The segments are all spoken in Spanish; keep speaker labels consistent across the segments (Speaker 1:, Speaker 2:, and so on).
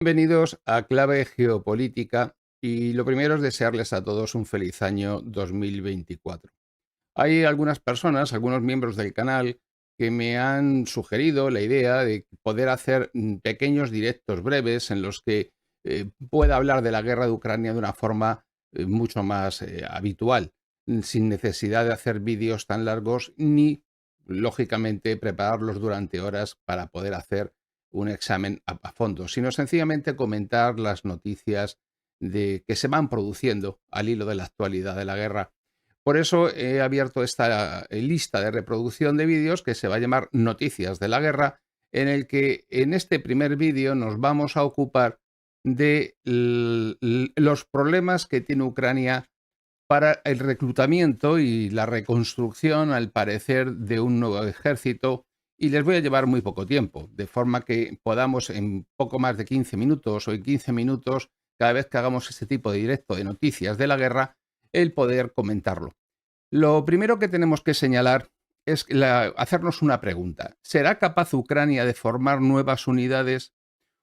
Speaker 1: Bienvenidos a Clave Geopolítica y lo primero es desearles a todos un feliz año 2024. Hay algunas personas, algunos miembros del canal, que me han sugerido la idea de poder hacer pequeños directos breves en los que pueda hablar de la guerra de Ucrania de una forma mucho más habitual, sin necesidad de hacer vídeos tan largos ni, lógicamente, prepararlos durante horas para poder hacer un examen a fondo, sino sencillamente comentar las noticias que se van produciendo al hilo de la actualidad de la guerra. Por eso he abierto esta lista de reproducción de vídeos que se va a llamar Noticias de la Guerra, en el que en este primer vídeo nos vamos a ocupar de los problemas que tiene Ucrania para el reclutamiento y la reconstrucción, al parecer, de un nuevo ejército, y les voy a llevar muy poco tiempo, de forma que podamos en poco más de 15 minutos o en 15 minutos, cada vez que hagamos este tipo de directo de noticias de la guerra, el poder comentarlo. Lo primero que tenemos que señalar es hacernos una pregunta. ¿Será capaz Ucrania de formar nuevas unidades,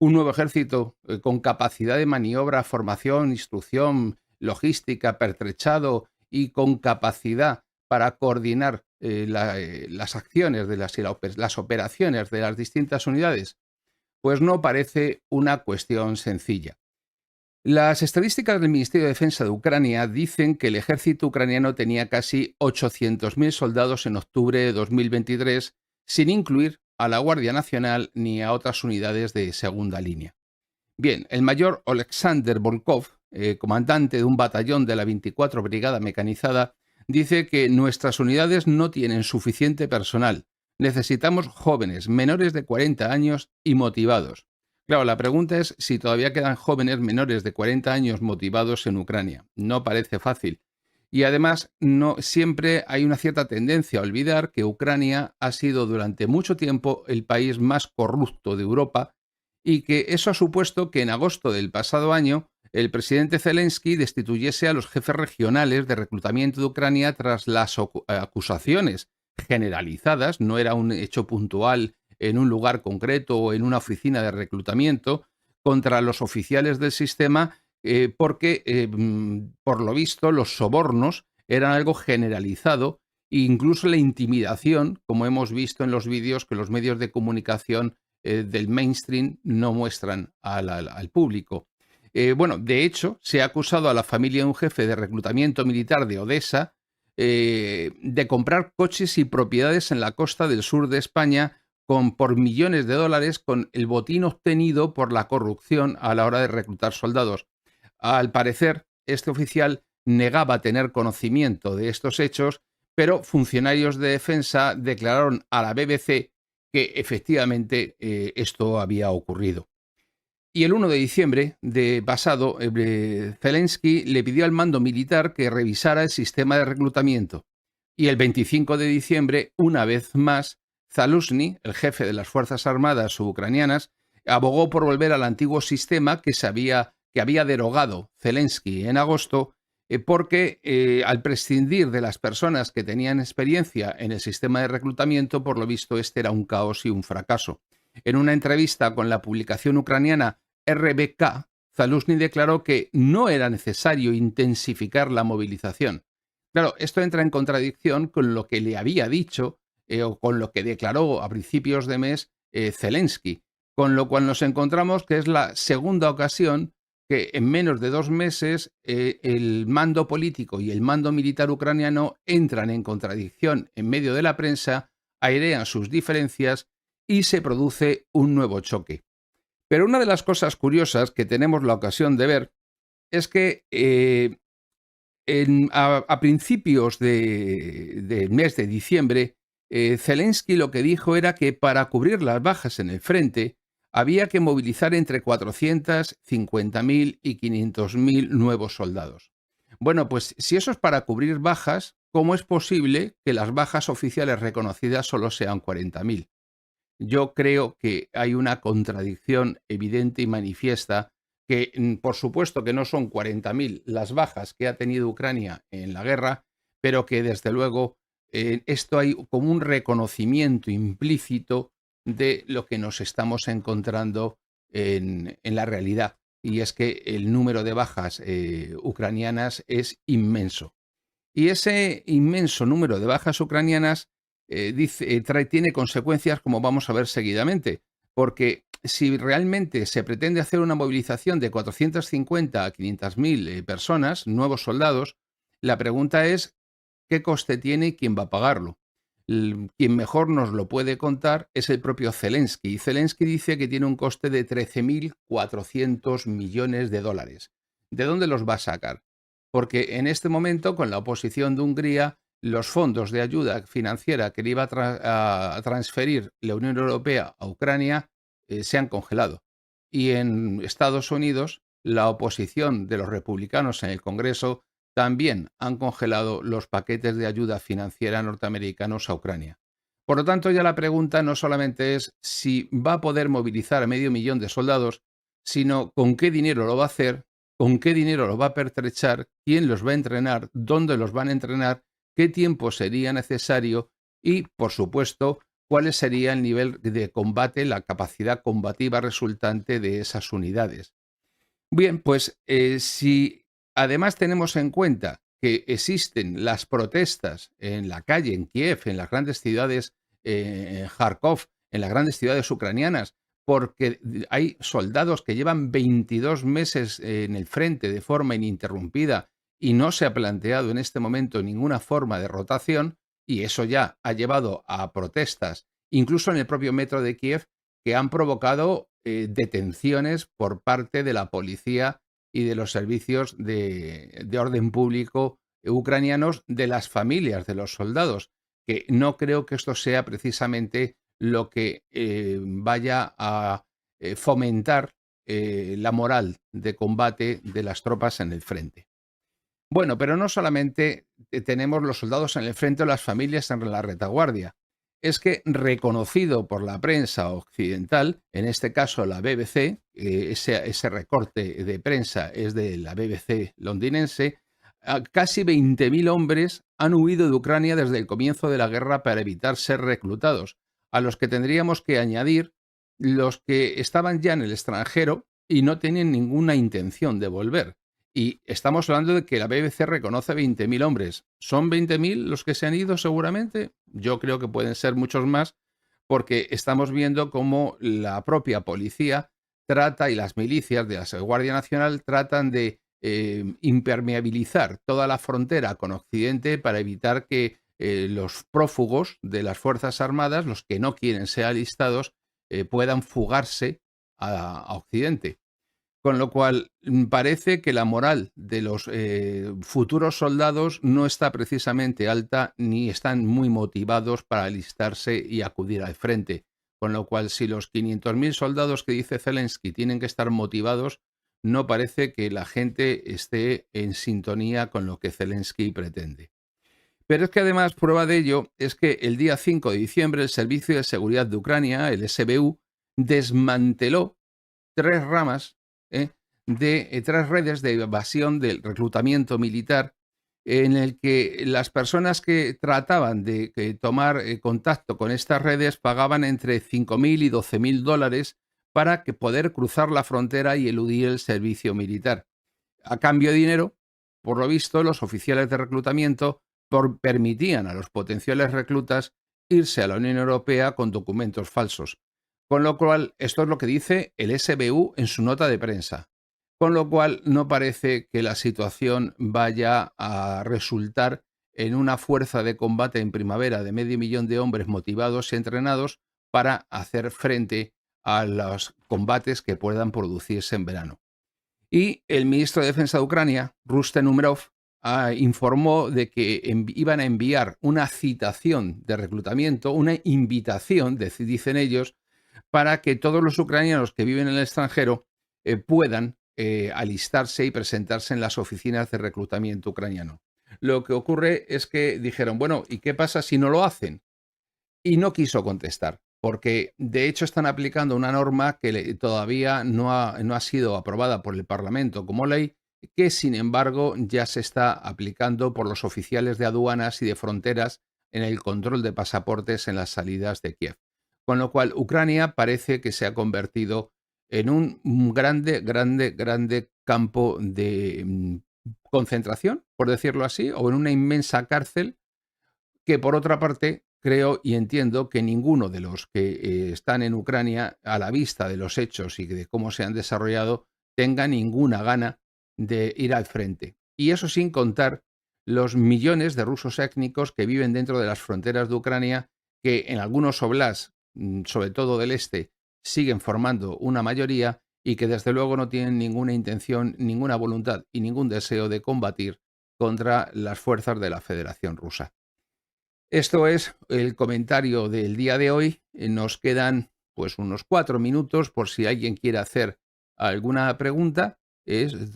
Speaker 1: un nuevo ejército con capacidad de maniobra, formación, instrucción, logística, pertrechado y con capacidad para coordinar las acciones de las operaciones de las distintas unidades? Pues no parece una cuestión sencilla. Las estadísticas del Ministerio de Defensa de Ucrania dicen que el ejército ucraniano tenía casi 800.000 soldados en octubre de 2023, sin incluir a la Guardia Nacional ni a otras unidades de segunda línea. Bien, el mayor Oleksandr Volkov, comandante de un batallón de la 24 Brigada Mecanizada, dice que nuestras unidades no tienen suficiente personal. Necesitamos jóvenes, menores de 40 años y motivados. Claro, la pregunta es si todavía quedan jóvenes menores de 40 años motivados en Ucrania. No parece fácil. Y además, no siempre hay una cierta tendencia a olvidar que Ucrania ha sido durante mucho tiempo el país más corrupto de Europa y que eso ha supuesto que en agosto del pasado año el presidente Zelensky destituyese a los jefes regionales de reclutamiento de Ucrania tras las acusaciones generalizadas, no era un hecho puntual en un lugar concreto o en una oficina de reclutamiento, contra los oficiales del sistema porque, por lo visto, los sobornos eran algo generalizado e incluso la intimidación, como hemos visto en los vídeos que los medios de comunicación del mainstream no muestran al público. Bueno, de hecho, se ha acusado a la familia de un jefe de reclutamiento militar de Odessa de comprar coches y propiedades en la costa del sur de España por millones de dólares con el botín obtenido por la corrupción a la hora de reclutar soldados. Al parecer, este oficial negaba tener conocimiento de estos hechos, pero funcionarios de defensa declararon a la BBC que efectivamente esto había ocurrido. Y el 1 de diciembre de pasado, Zelensky le pidió al mando militar que revisara el sistema de reclutamiento. Y el 25 de diciembre, una vez más, Zaluzhny, el jefe de las Fuerzas Armadas ucranianas, abogó por volver al antiguo sistema que había derogado Zelensky en agosto, porque al prescindir de las personas que tenían experiencia en el sistema de reclutamiento, por lo visto este era un caos y un fracaso. En una entrevista con la publicación ucraniana RBK, Zaluzhny declaró que no era necesario intensificar la movilización. Claro, esto entra en contradicción con lo que le había dicho o con lo que declaró a principios de mes Zelensky, con lo cual nos encontramos que es la segunda ocasión que en menos de 2 meses el mando político y el mando militar ucraniano entran en contradicción en medio de la prensa, airean sus diferencias y se produce un nuevo choque. Pero una de las cosas curiosas que tenemos la ocasión de ver es que a principios del mes de diciembre, Zelensky lo que dijo era que para cubrir las bajas en el frente había que movilizar entre 450.000 y 500.000 nuevos soldados. Bueno, pues si eso es para cubrir bajas, ¿cómo es posible que las bajas oficiales reconocidas solo sean 40.000? Yo creo que hay una contradicción evidente y manifiesta que, por supuesto, que no son 40.000 las bajas que ha tenido Ucrania en la guerra, pero que, desde luego, esto hay como un reconocimiento implícito de lo que nos estamos encontrando en la realidad, y es que el número de bajas ucranianas es inmenso. Y ese inmenso número de bajas ucranianas tiene consecuencias, como vamos a ver seguidamente, porque si realmente se pretende hacer una movilización de 450 a 500.000 personas, nuevos soldados, la pregunta es qué coste tiene y quién va a pagarlo. Quien mejor nos lo puede contar es el propio Zelensky. Y Zelensky dice que tiene un coste de 13.400 millones de dólares. ¿De dónde los va a sacar? Porque en este momento, con la oposición de Hungría, los fondos de ayuda financiera que le iba a transferir la Unión Europea a Ucrania se han congelado. Y en Estados Unidos, la oposición de los republicanos en el Congreso también han congelado los paquetes de ayuda financiera norteamericanos a Ucrania. Por lo tanto, ya la pregunta no solamente es si va a poder movilizar a 500.000 de soldados, sino con qué dinero lo va a hacer, con qué dinero lo va a pertrechar, quién los va a entrenar, dónde los van a entrenar, qué tiempo sería necesario y, por supuesto, cuál sería el nivel de combate, la capacidad combativa resultante de esas unidades. Bien, pues si además tenemos en cuenta que existen las protestas en la calle, en Kiev, en las grandes ciudades, en Kharkov, en las grandes ciudades ucranianas, porque hay soldados que llevan 22 meses en el frente de forma ininterrumpida y no se ha planteado en este momento ninguna forma de rotación, y eso ya ha llevado a protestas, incluso en el propio metro de Kiev, que han provocado detenciones por parte de la policía y de los servicios de orden público ucranianos, de las familias de los soldados, que no creo que esto sea precisamente lo que vaya a fomentar la moral de combate de las tropas en el frente. Bueno, pero no solamente tenemos los soldados en el frente o las familias en la retaguardia. Es que reconocido por la prensa occidental, en este caso la BBC, ese recorte de prensa es de la BBC londinense, casi 20.000 hombres han huido de Ucrania desde el comienzo de la guerra para evitar ser reclutados, a los que tendríamos que añadir los que estaban ya en el extranjero y no tienen ninguna intención de volver. Y estamos hablando de que la BBC reconoce 20.000 hombres. ¿Son 20.000 los que se han ido seguramente? Yo creo que pueden ser muchos más, porque estamos viendo cómo la propia policía trata y las milicias de la Guardia Nacional tratan de impermeabilizar toda la frontera con Occidente para evitar que los prófugos de las Fuerzas Armadas, los que no quieren ser alistados, puedan fugarse a Occidente. Con lo cual, parece que la moral de los futuros soldados no está precisamente alta ni están muy motivados para alistarse y acudir al frente. Con lo cual, si los 500.000 soldados que dice Zelensky tienen que estar motivados, no parece que la gente esté en sintonía con lo que Zelensky pretende. Pero es que además prueba de ello es que el día 5 de diciembre el Servicio de Seguridad de Ucrania, el SBU, desmanteló 3 ramas de 3 redes de evasión del reclutamiento militar, en el que las personas que trataban de tomar contacto con estas redes pagaban entre 5.000 y 12.000 dólares para poder cruzar la frontera y eludir el servicio militar. A cambio de dinero, por lo visto, los oficiales de reclutamiento permitían a los potenciales reclutas irse a la Unión Europea con documentos falsos. Con lo cual, esto es lo que dice el SBU en su nota de prensa. Con lo cual, no parece que la situación vaya a resultar en una fuerza de combate en primavera de 500.000 de hombres motivados y entrenados para hacer frente a los combates que puedan producirse en verano. Y el ministro de Defensa de Ucrania, Rustem Umerov, informó de que iban a enviar una citación de reclutamiento, una invitación, dicen ellos, para que todos los ucranianos que viven en el extranjero puedan alistarse y presentarse en las oficinas de reclutamiento ucraniano. Lo que ocurre es que dijeron, bueno, ¿y qué pasa si no lo hacen? Y no quiso contestar, porque de hecho están aplicando una norma que todavía no ha sido aprobada por el Parlamento como ley, que sin embargo ya se está aplicando por los oficiales de aduanas y de fronteras en el control de pasaportes en las salidas de Kiev. Con lo cual, Ucrania parece que se ha convertido en un grande campo de concentración, por decirlo así, o en una inmensa cárcel que, por otra parte, creo y entiendo que ninguno de los que están en Ucrania, a la vista de los hechos y de cómo se han desarrollado, tenga ninguna gana de ir al frente. Y eso sin contar los millones de rusos étnicos que viven dentro de las fronteras de Ucrania, que en algunos oblasts, sobre todo del este, siguen formando una mayoría y que desde luego no tienen ninguna intención, ninguna voluntad y ningún deseo de combatir contra las fuerzas de la Federación Rusa. Esto es el comentario del día de hoy. Nos quedan pues unos 4 minutos por si alguien quiere hacer alguna pregunta.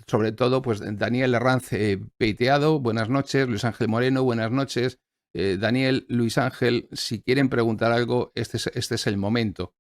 Speaker 1: Sobre todo, pues Daniel Herranz Peiteado, buenas noches. Luis Ángel Moreno, buenas noches. Daniel, Luis Ángel, si quieren preguntar algo, este es el momento.